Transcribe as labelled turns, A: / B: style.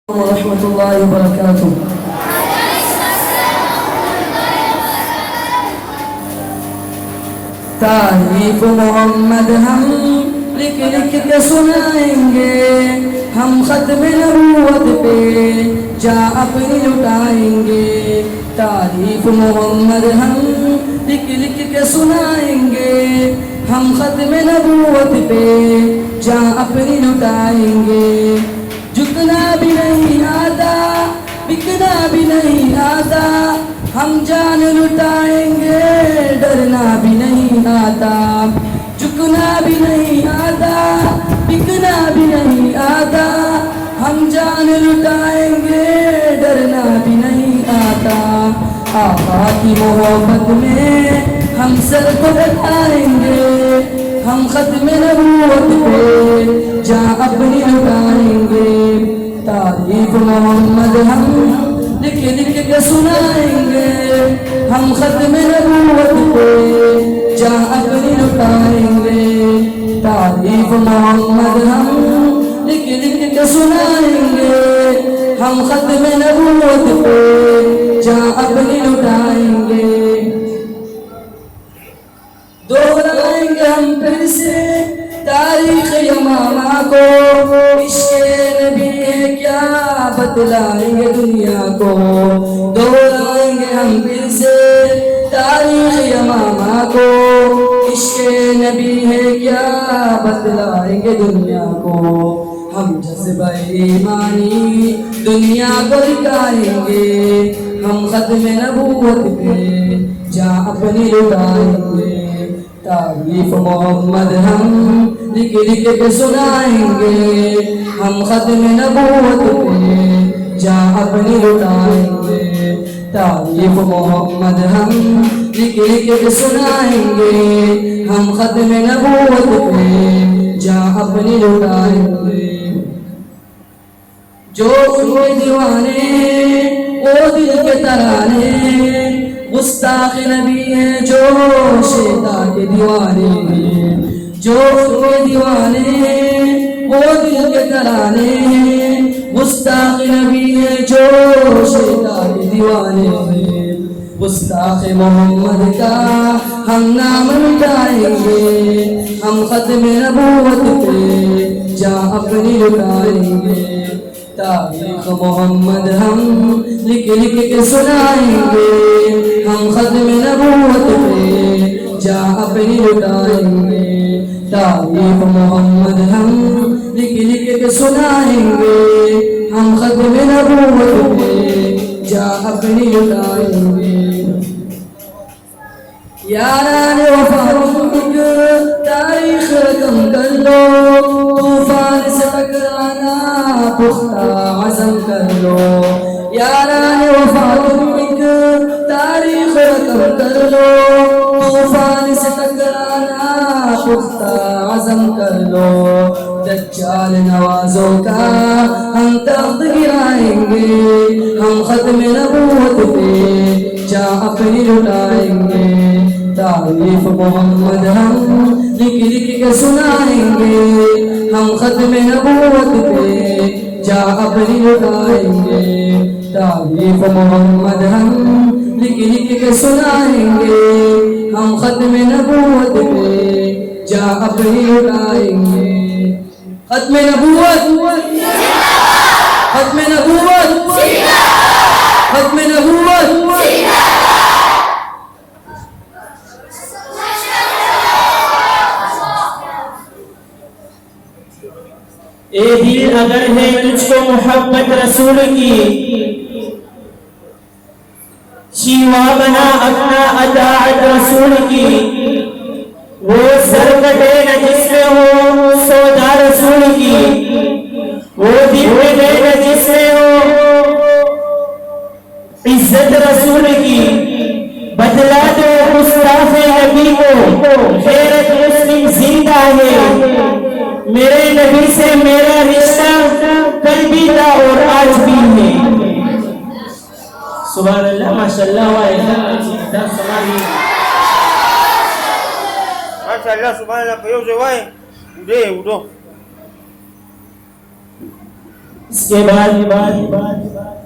A: ورحمة الله وبركاته. तारीफ मोहम्मद हम लिख लिख के सुनाएंगे, हम खत्म नबूवत पे जा अपनी लुटाएंगे। तारीफ मोहम्मद हम लिख लिख के सुनाएंगे, हम खत्म नबूवत पे जा अपनी लुटाएंगे। झुकना भी नहीं आता, बिकना भी नहीं आता, हम जान लुटाएंगे, डरना भी नहीं आता। झुकना भी नहीं आता, बिकना भी नहीं आता, हम जान लुटाएंगे, डरना भी नहीं आता। आका की मोहब्बत में हम सर को झुकाएंगे, हम खत्म नबूवत पे जा अपनी लुटाएंगे। तारीफ मोहम्मद हम लिख लिख के सुनाएंगे, हम खत्म नबूवत पे जा अपनी लुटाएंगे। तारीफ मोहम्मद हम लिख लिख के सुनाएंगे, हम खत्म नबूवत पे जा अपनी लुटाएंगे। दोहराएंगे हम फिर से तारीख यमामा को, इश्क़ नबी है क्या बतलाएंगे दुनिया को। दोहराएंगे हम फिर से तारीख यमामा को, इश्क़ नबी है क्या बतलाएंगे दुनिया को। हम जज्बा ईमानी दुनिया को दिखाएंगे, हम खत्म नबूवत पे जा अपनी लुटाएंगे। तारीफ मोहम्मद हम लिख लिख के सुनाएंगे, हम खत्म नबूवत पे जा अपनी लुटाएंगे। तारीफ मोहम्मद हम लिख लिख के सुनाएंगे, हम खत्म नबूवत पे जा अपनी लुटाएंगे। जो उनके दीवाने वो दिल के तराने, गुस्ताख नबी है जो शैता के दीवाने हैं। जो उनके दीवाने वो दिल के तराने हैं, गुस्ताख नबी है जो शैता के दीवाने हैं। गुस्ताख मोहम्मद का हम नाम मिटाएंगे, हम खत्म नबूवत पे जा अपनी लुटाएंगे। तारीख मोहम्मद हम लिख लिख के सुनाएंगे, हम खत्म नबूवत पे जा अपनी लुटाएंगे। तारीख मोहम्मद हम लिख लिख के सुनाएंगे, हम खत्म नबूवत पे जा अपनी लुटाएंगे। यारान वफा तारीख रकम कर लो, तूफान से टकराना पुख्ता अज़म कर लो। यारान वफा तारीख रकम कर लो, तूफान से टकराना पुख्ता अज़म कर लो। दज्जाल नवाजों का हम तख्त गिराएंगे, हम खत्म नबूवत पे जा अपनी लुटाएंगे। तारीफ मोहम्मद हम लिख लिख के सुनाएंगे, हम खत्म नबूवत पे जा अपनी लुटाएंगे। तारीफ मोहम्मद हम लिख लिख के सुनाएंगे, हम खत्म नबूवत पे जा अपनी लुटाएंगे। खत्म नबूवत, खत्म नबूवत, खत्म नबूवत।
B: ए दिल अगर है तुझको मोहब्बत रसूल की, शीवा बना अपना अताअत रसूल की। वो सर कटे न जिसमें हो सौदा रसूल की, वो दिल कटे न जिसमें हो इज्जत रसूल की। बदला दो गुस्ताखे नबी को, गैरत मुस्लिम जिंदा है। मेरे नबी से मेरा रिश्ता कल भी था और आज भी है। सुभान अल्लाह, माशाअल्लाह,
C: माशाअल्लाह, सुभान अल्लाह. Kwa hiyo udo.
B: اس کے بعد